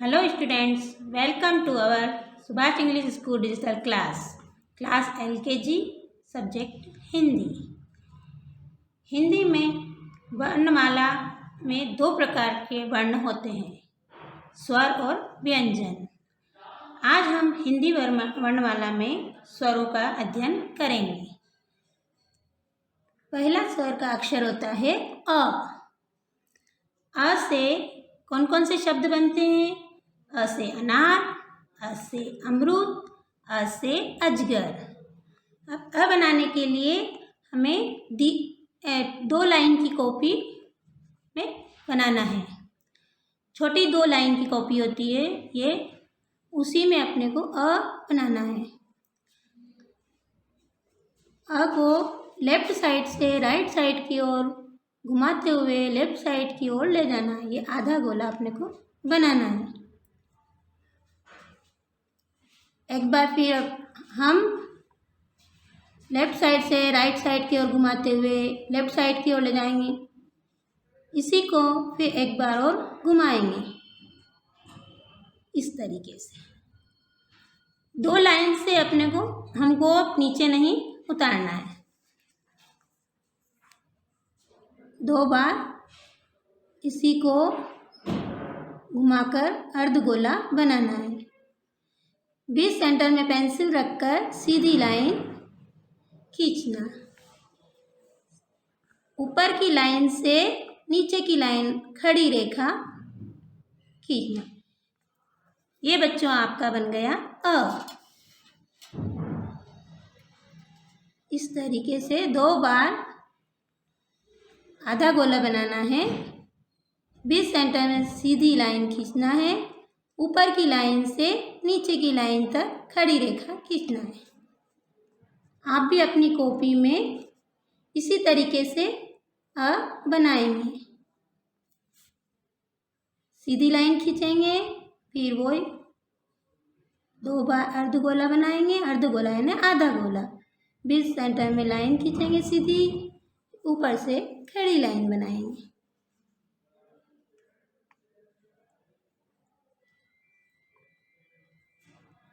Hello students, welcome to our Subhash English School digital class LKG subject Hindi. Hindi में वर्णमाला में दो प्रकार के वर्ण होते हैं, स्वर और व्यंजन। आज हम हिंदी वर्णमाला में स्वरों का अध्ययन करेंगे। पहला स्वर का अक्षर होता है अ। अ से कौन कौन से शब्द बनते हैं? अ से अनार, अ से अमरूद, अ से अजगर। अब अ बनाने के लिए हमें दो लाइन की कॉपी में बनाना है। छोटी 2 लाइन की कॉपी होती है ये, उसी में अपने को अ बनाना है। अ को लेफ्ट साइड से राइट साइड की ओर घुमाते हुए लेफ्ट साइड की ओर ले जाना है। ये आधा गोला अपने को बनाना है। एक बार फिर हम लेफ्ट साइड से राइट साइड की ओर घुमाते हुए लेफ्ट साइड की ओर ले जाएंगे। इसी को फिर एक बार और घुमाएंगे इस तरीके से। 2 लाइन से अपने को हमको नीचे नहीं उतारना है। 2 बार इसी को घुमाकर अर्धगोला बनाना है। बीच सेंटर में पेंसिल रखकर सीधी लाइन खींचना। ऊपर की लाइन से नीचे की लाइन खड़ी रेखा खींचना। ये बच्चों आपका बन गया अ। इस तरीके से 2 बार आधा गोला बनाना है। बीच सेंटर में सीधी लाइन खींचना है। ऊपर की लाइन से नीचे की लाइन तक खड़ी रेखा खींचना है। आप भी अपनी कॉपी में इसी तरीके से अ बनाएंगे। सीधी लाइन खींचेंगे, फिर वो 2 बार अर्धगोला बनाएंगे। अर्धगोला यानी आधा गोला। बीच सेंटर में लाइन खींचेंगे सीधी, ऊपर से खड़ी लाइन बनाएंगे।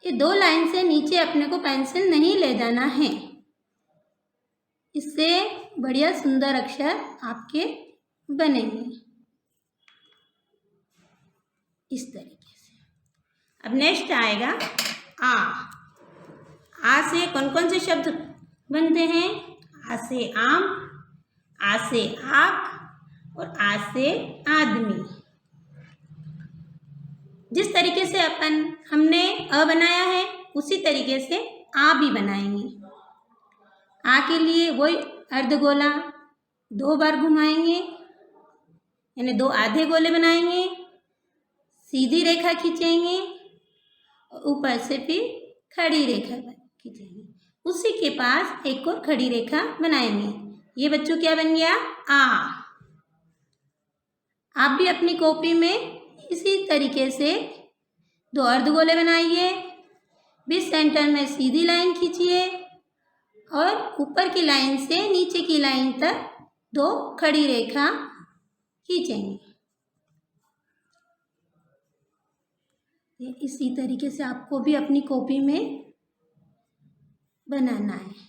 ये 2 लाइन से नीचे अपने को पेंसिल नहीं ले जाना है। इससे बढ़िया सुंदर अक्षर आपके बनेंगे इस तरीके से। अब नेक्स्ट आएगा आ। आ से कौन कौन से शब्द बनते हैं? आ से आम, आ से आँख और आ से आदमी। जिस तरीके से हमने अ बनाया है उसी तरीके से आ भी बनाएंगे। आ के लिए वही अर्धगोला 2 बार घुमाएंगे, यानी 2 आधे गोले बनाएंगे। सीधी रेखा खींचेंगे और ऊपर से फिर खड़ी रेखा खींचेंगे। उसी के पास एक और खड़ी रेखा बनाएंगे। ये बच्चों क्या बन गया? आ। आप भी अपनी कॉपी में इसी तरीके से 2 अर्धगोले बनाइए। बीच सेंटर में सीधी लाइन खींचिए और ऊपर की लाइन से नीचे की लाइन तक 2 खड़ी रेखा खींचेंगे। इसी तरीके से आपको भी अपनी कॉपी में बनाना है।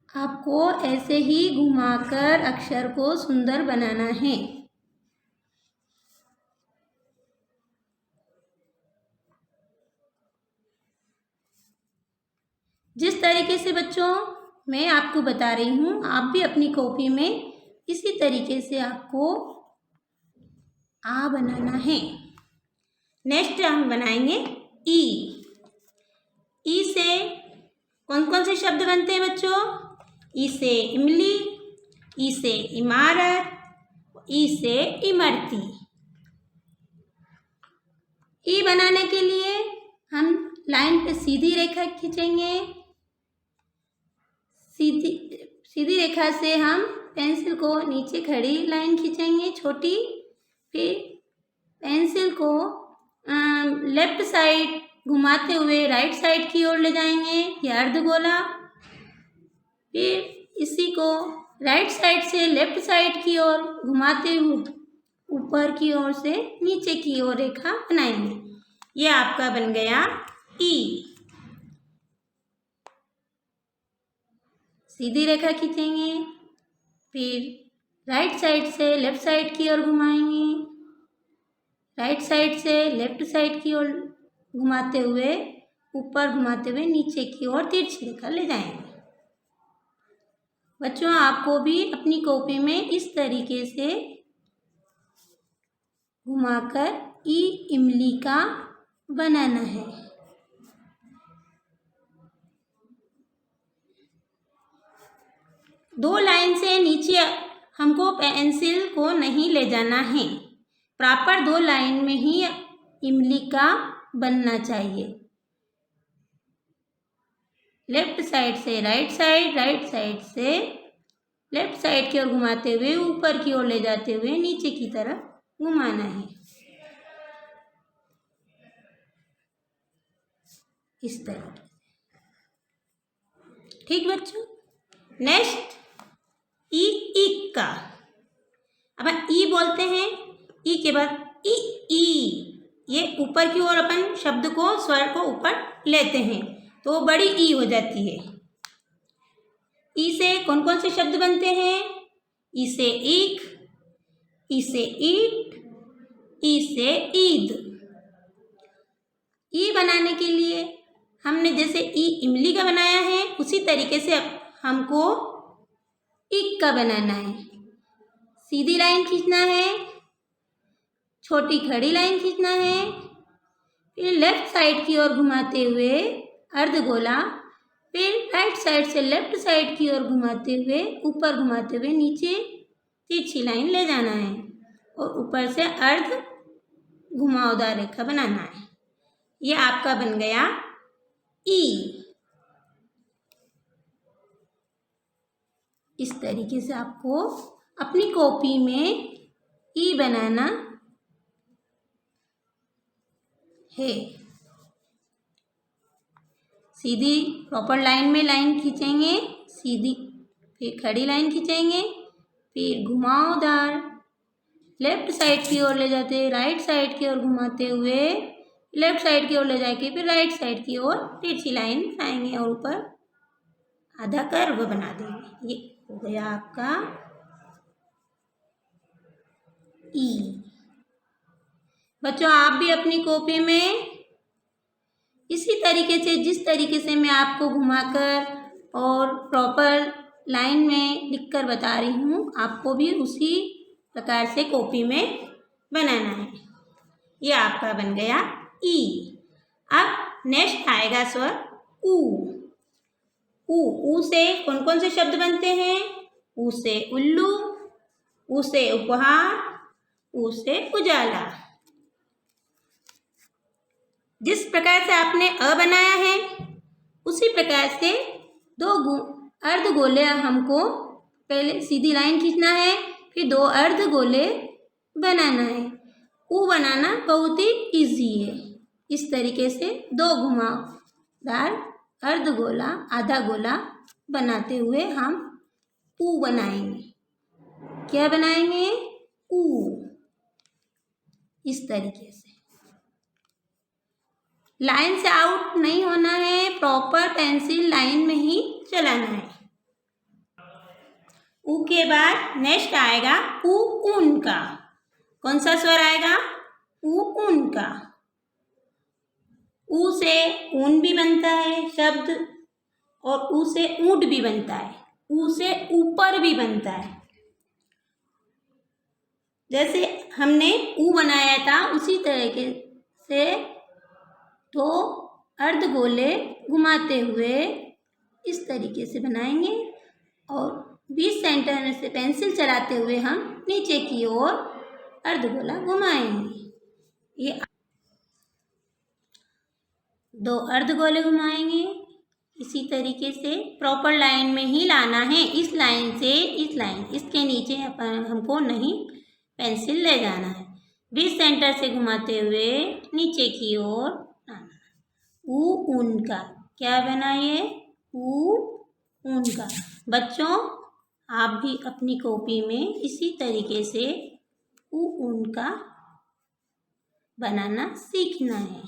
आपको ऐसे ही घुमाकर अक्षर को सुंदर बनाना है। जिस तरीके से बच्चों मैं आपको बता रही हूँ, आप भी अपनी कॉपी में इसी तरीके से आपको आ बनाना है। नेक्स्ट हम बनाएंगे ई। ई से कौन कौन से शब्द बनते हैं बच्चों? ई से इमली, ई से इमारत, ई से इमरती। ई बनाने के लिए हम लाइन पे सीधी रेखा खींचेंगे। सीधी रेखा से हम पेंसिल को नीचे खड़ी लाइन खींचेंगे छोटी। फिर पेंसिल को लेफ्ट साइड घुमाते हुए राइट साइड की ओर ले जाएंगे। ये अर्धगोला। फिर इसी को राइट साइड से लेफ्ट साइड की ओर घुमाते हुए ऊपर की ओर से नीचे की ओर रेखा बनाएंगे। ये आपका बन गया ई। सीधी रेखा खींचेंगे, फिर राइट साइड से लेफ्ट साइड की ओर घुमाएंगे, राइट साइड से लेफ्ट साइड की ओर घुमाते हुए ऊपर घुमाते हुए नीचे की ओर तिरछी रेखा ले जाएंगे। बच्चों, आपको भी अपनी कॉपी में इस तरीके से घुमाकर ई इमली का बनाना है। दो लाइन से नीचे हमको पेंसिल को नहीं ले जाना है, प्रॉपर दो लाइन में ही इमली का बनना चाहिए। लेफ्ट साइड से राइट साइड, राइट साइड से लेफ्ट साइड की ओर घुमाते हुए ऊपर की ओर ले जाते हुए नीचे की तरफ घुमाना है, इस तरह। ठीक बच्चों, नेक्स्ट ई इक का। अब ई बोलते हैं, ई के बाद ई ये ऊपर की ओर अपन शब्द को स्वर को ऊपर लेते हैं तो बड़ी ई हो जाती है। ई से कौन कौन से शब्द बनते हैं? ई से ईक, ई से ईट, ई से ईद। ई बनाने के लिए हमने जैसे ई इमली का बनाया है उसी तरीके से हमको इक का बनाना है। सीधी लाइन खींचना है, छोटी खड़ी लाइन खींचना है, फिर लेफ्ट साइड की ओर घुमाते हुए अर्धगोला, फिर राइट साइड से लेफ्ट साइड की ओर घुमाते हुए ऊपर घुमाते हुए नीचे तिरछी लाइन ले जाना है और ऊपर से अर्ध घुमावदार रेखा बनाना है। ये आपका बन गया ई। इस तरीके से आपको अपनी कॉपी में ई बनाना है। सीधी प्रॉपर लाइन में लाइन खींचेंगे, सीधी फिर खड़ी लाइन खींचेंगे, फिर घुमावदार लेफ्ट साइड की ओर ले जाते, राइट साइड की ओर घुमाते हुए लेफ्ट साइड की ओर ले जाके फिर राइट साइड की ओर तिरछी लाइन बनाएंगे और ऊपर आधा कर्व बना देंगे। ये हो गया आपका ई। बच्चों, आप भी अपनी कॉपी में इसी तरीके से, जिस तरीके से मैं आपको घुमाकर और प्रॉपर लाइन में लिखकर बता रही हूँ, आपको भी उसी प्रकार से कॉपी में बनाना है। ये आपका बन गया ई। अब नेक्स्ट आएगा स्वर ऊ। ऊ से कौन कौन से शब्द बनते हैं? ऊ से उल्लू, ऊ से उपहार, ऊ से उजाला। जिस प्रकार से आपने अ बनाया है उसी प्रकार से दो अर्धगोले हमको पहले सीधी लाइन खींचना है, फिर दो अर्धगोले बनाना है। ऊ बनाना बहुत ही इजी है। इस तरीके से दो घुमावदार अर्धगोला आधा गोला बनाते हुए हम ऊ बनाएंगे। क्या बनाएंगे? ऊ। इस तरीके से लाइन से आउट नहीं होना है, प्रॉपर पेंसिल लाइन में ही चलाना है। ऊ के बाद नेक्स्ट आएगा ऊ ऊन का। कौन सा स्वर आएगा? ऊ ऊन का। ऊ से ऊन भी बनता है शब्द और ऊ से ऊंट भी बनता है, ऊ से ऊपर भी बनता है। जैसे हमने ऊ बनाया था उसी तरीके से तो अर्धगोले घुमाते हुए इस तरीके से बनाएंगे और बीच सेंटर में से पेंसिल चलाते हुए हम नीचे की ओर अर्धगोला घुमाएंगे। ये दो अर्धगोले घुमाएंगे। इसी तरीके से प्रॉपर लाइन में ही लाना है। इस लाइन से इस लाइन, इसके नीचे हमको नहीं पेंसिल ले जाना है। बीच सेंटर से घुमाते हुए नीचे की ओर लाना। ऊ ऊन का क्या बना? ये ऊ ऊन का। बच्चों, आप भी अपनी कॉपी में इसी तरीके से ऊन का बनाना सीखना है।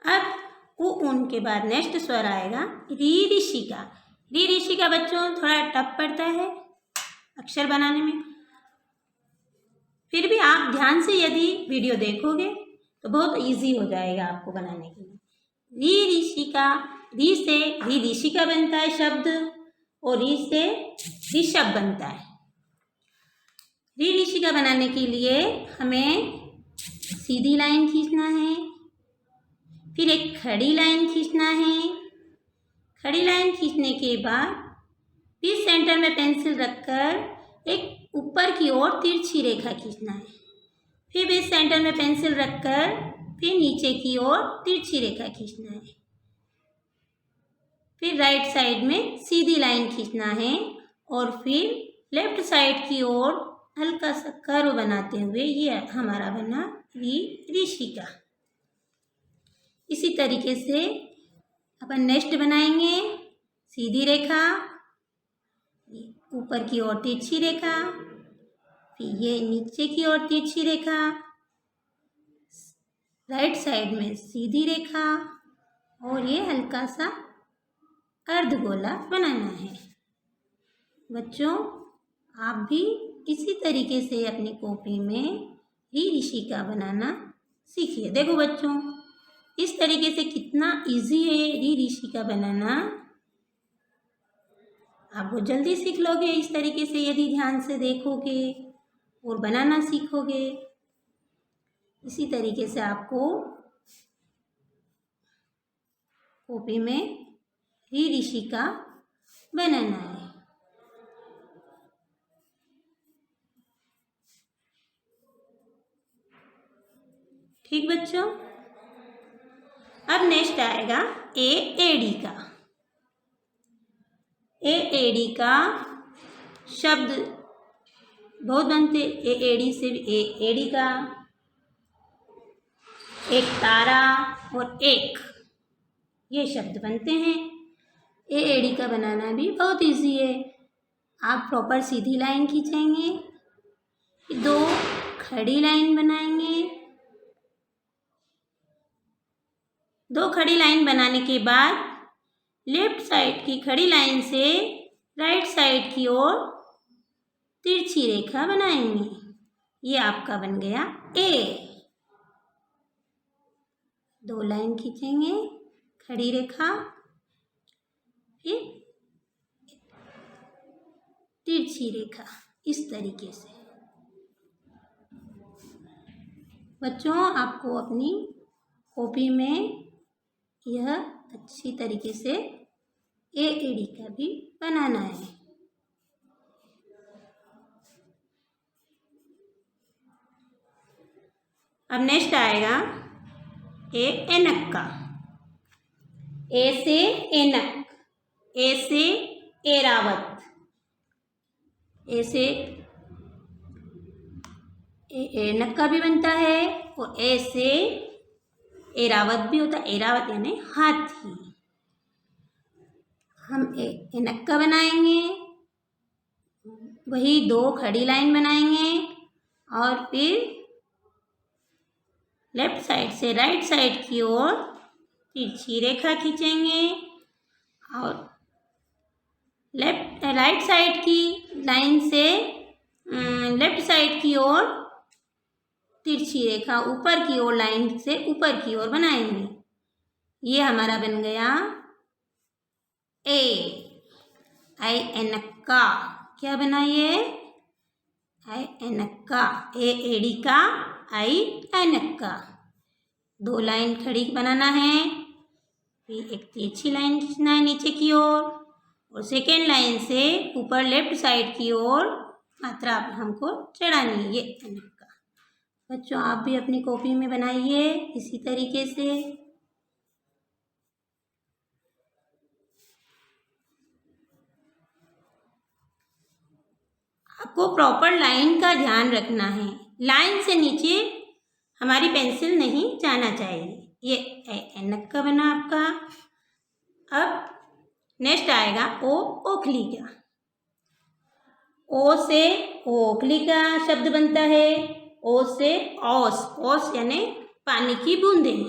अब ऊन के बाद नेक्स्ट स्वर आएगा री ऋषि का। री ऋषि का बच्चों थोड़ा टफ पड़ता है अक्षर बनाने में, फिर भी आप ध्यान से यदि वीडियो देखोगे तो बहुत इजी हो जाएगा आपको बनाने के लिए। री ऋषि का, री से री ऋषि का बनता है शब्द और री से ऋषभ बनता है। री ऋषि का बनाने के लिए हमें सीधी लाइन खींचना है, फिर एक खड़ी लाइन खींचना है। खड़ी लाइन खींचने के बाद फिर सेंटर में पेंसिल रखकर एक ऊपर की ओर तिरछी रेखा खींचना है। फिर भी सेंटर में पेंसिल रखकर फिर नीचे की ओर तिरछी रेखा खींचना है। फिर राइट साइड में सीधी लाइन खींचना है और फिर लेफ्ट साइड की ओर हल्का सा कर्व बनाते हुए ये हमारा बना री ऋषि का। इसी तरीके से अपन नेक्स्ट बनाएंगे सीधी रेखा, ऊपर की ओर तिरछी रेखा, फिर ये नीचे की ओर तिरछी रेखा, राइट साइड में सीधी रेखा और ये हल्का सा अर्धगोला बनाना है। बच्चों, आप भी इसी तरीके से अपनी कॉपी में री ऋषि का बनाना सीखिए। देखो बच्चों, इस तरीके से कितना इजी है री ऋषि का बनाना। आप वो जल्दी सीख लोगे इस तरीके से यदि ध्यान से देखोगे और बनाना सीखोगे। इसी तरीके से आपको कॉपी में री ऋषि का बनाना है। ठीक बच्चों, अब नेक्स्ट आएगा ए एडी का। ए एडी का शब्द बहुत बनते। ए एडी से ए एडी का, एक तारा और एक, ये शब्द बनते हैं। ए एडी का बनाना भी बहुत इजी है। आप प्रॉपर सीधी लाइन खींचेंगे, दो खड़ी लाइन बनाएंगे। दो खड़ी लाइन बनाने के बाद लेफ्ट साइड की खड़ी लाइन से राइट साइड की ओर तिरछी रेखा बनाएंगे। ये आपका बन गया ए। दो लाइन खींचेंगे, खड़ी रेखा, फिर तिरछी रेखा, इस तरीके से। बच्चों, आपको अपनी कॉपी में यह अच्छी तरीके से ए एडी का भी बनाना है। अब नेक्स्ट आएगा ए एनक का। ए से एनक, ए से एरावत, ए से एनक का भी बनता है और ए से एरावत भी होता है। एरावत यानी हाथी। हम एनक का बनाएंगे, वही दो खड़ी लाइन बनाएंगे और फिर लेफ्ट साइड से राइट साइड की ओर तिरछी रेखा खींचेंगे और राइट साइड की लाइन से लेफ्ट साइड की ओर तिरछी रेखा ऊपर की ओर लाइन से ऊपर की ओर बनाएंगे। ये हमारा बन गया ए। आई एनक्का, क्या बना ये? आई एनक्का। ए एडी का, आई एनक्का। दो लाइन खड़ी बनाना है, फिर एक तिरछी लाइन खींचना है नीचे की ओर और सेकेंड लाइन से ऊपर लेफ्ट साइड की ओर मात्रा हमको चढ़ानी है। ये एनक्का। बच्चों, आप भी अपनी कॉपी में बनाइए इसी तरीके से। आपको प्रॉपर लाइन का ध्यान रखना है। लाइन से नीचे हमारी पेंसिल नहीं जाना चाहिए। ये ऐनक का बना आपका। अब नेक्स्ट आएगा ओ, ओखली का। ओ से ओखली का शब्द बनता है। ओ से औस, औस यानी पानी की बूंदें।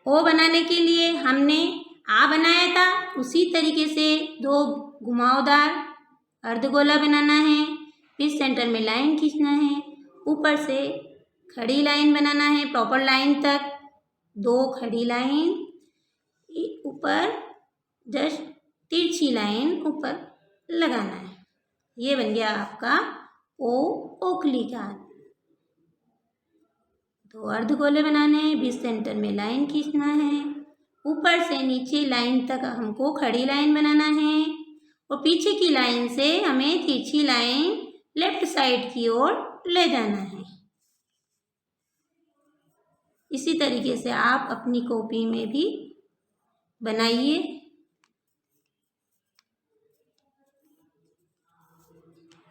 ओ बनाने के लिए हमने आ बनाया था, उसी तरीके से दो घुमावदार अर्धगोला बनाना है, फिर सेंटर में लाइन खींचना है, ऊपर से खड़ी लाइन बनाना है प्रॉपर लाइन तक, दो खड़ी लाइन, ऊपर जस्ट तिरछी लाइन ऊपर लगाना है। ये बन गया आपका ओ, ओखली का। दो अर्धगोले बनाने हैं, बीच सेंटर में लाइन खींचना है, ऊपर से नीचे लाइन तक हमको खड़ी लाइन बनाना है, और पीछे की लाइन से हमें तिरछी लाइन लेफ्ट साइड की ओर ले जाना है। इसी तरीके से आप अपनी कॉपी में भी बनाइए।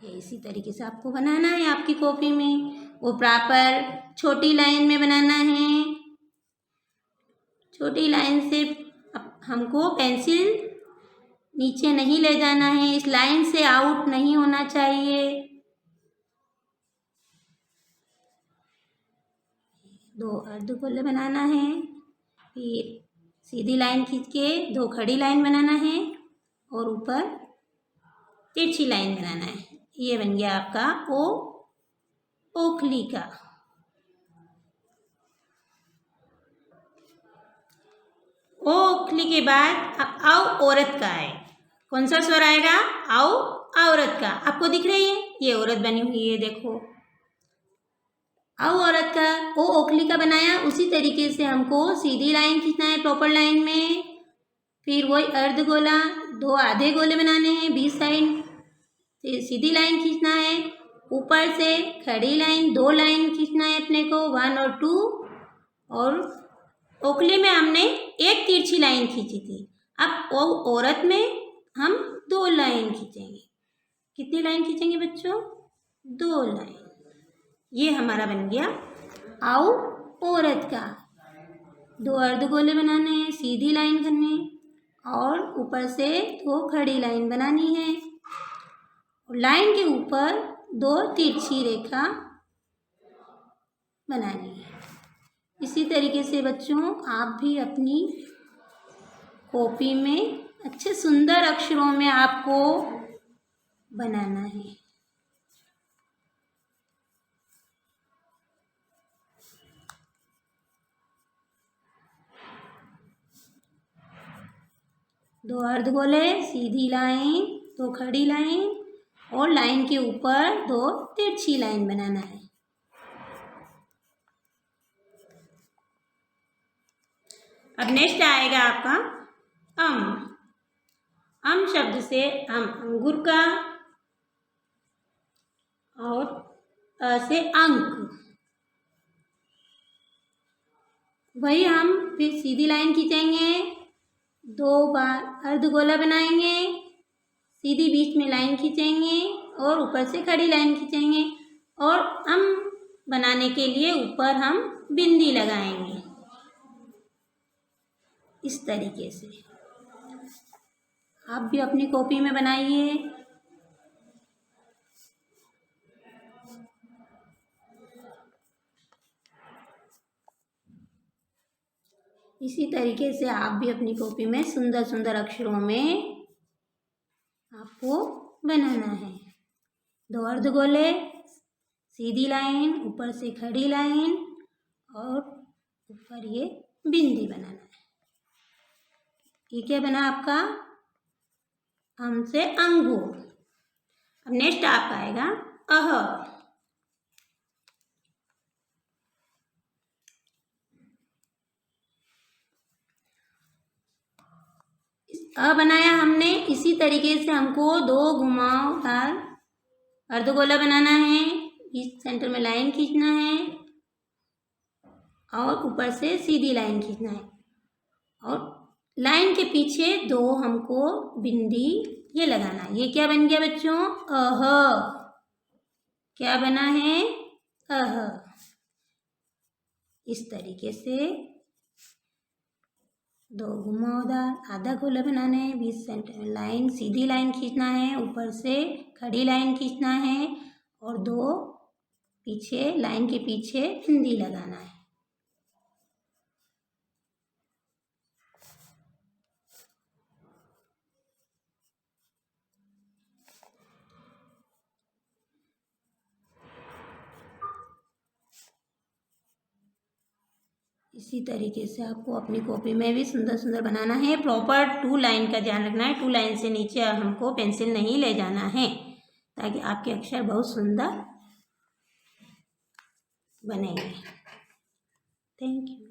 इसी तरीके से आपको बनाना है आपकी कॉपी में। वो प्रॉपर छोटी लाइन में बनाना है। छोटी लाइन से हमको पेंसिल नीचे नहीं ले जाना है, इस लाइन से आउट नहीं होना चाहिए। दो अर्धगोले बनाना है, फिर सीधी लाइन खींच के दो खड़ी लाइन बनाना है, और ऊपर तिरछी लाइन बनाना है। ये बन गया आपका ओ, ओखली का। ओ, ओखली के बाद आओ औरत का है। कौन सा स्वर आएगा? आओ, औरत का। आपको दिख रही है ये औरत बनी हुई है, देखो। आओ औरत का ओ, ओखली का बनाया, उसी तरीके से हमको सीधी लाइन खींचना है प्रॉपर लाइन में, फिर वही अर्धगोला, दो आधे गोले बनाने हैं, बीच साइड फिर सीधी लाइन खींचना है, ऊपर से खड़ी लाइन, दो लाइन खींचना है अपने को, 1 और 2, और ओखली में हमने एक तिरछी लाइन खींची थी। अब औरत में हम 2 लाइन खींचेंगे। कितनी लाइन खींचेंगे बच्चों? 2 लाइन। ये हमारा बन गया आओ औरत का। दो अर्धगोले बनाने हैं, सीधी लाइन करनी है, और ऊपर से 2 खड़ी लाइन बनानी है, और लाइन के ऊपर 2 तिरछी रेखा बनानी है। इसी तरीके से बच्चों आप भी अपनी कॉपी में अच्छे सुंदर अक्षरों में आपको बनाना है। दो अर्धगोले, सीधी लाइन, 2 खड़ी लाइन, और लाइन के ऊपर 2 तिरछी लाइन बनाना है। अब नेक्स्ट आएगा आपका अम शब्द से अंगूर का, और अ से अंक। वही हम फिर सीधी लाइन खींचेंगे, 2 बार अर्धगोला बनाएंगे, सीधी बीच में लाइन खींचेंगे, और ऊपर से खड़ी लाइन खींचेंगे, और बनाने के लिए ऊपर हम बिंदी लगाएंगे। इस तरीके से आप भी अपनी कॉपी में बनाइए। इसी तरीके से आप भी अपनी कॉपी में सुंदर सुंदर अक्षरों में आपको बनाना है। 2 अर्धगोले, सीधी लाइन, ऊपर से खड़ी लाइन, और ऊपर ये बिंदी बनाना है। ये क्या बना आपका? अम से अंगूर। अब नेक्स्ट आपका आएगा अह। बनाया हमने, इसी तरीके से हमको 2 घुमावदार अर्धगोला बनाना है, इस सेंटर में लाइन खींचना है, और ऊपर से सीधी लाइन खींचना है, और लाइन के पीछे 2 हमको बिंदी ये लगाना है। ये क्या बन गया बच्चों? अह। क्या बना है? अह। इस तरीके से 2 घुमावदार आधा गोला बनाना है। 20 सेंटीमीटर लाइन, सीधी लाइन खींचना है, ऊपर से खड़ी लाइन खींचना है और 2 पीछे लाइन के पीछे बिंदी लगाना है। इसी तरीके से आपको अपनी कॉपी में भी सुंदर सुंदर बनाना है। प्रॉपर 2 लाइन का ध्यान रखना है। 2 लाइन से नीचे हमको पेंसिल नहीं ले जाना है ताकि आपके अक्षर बहुत सुंदर बनेंगे। Thank you.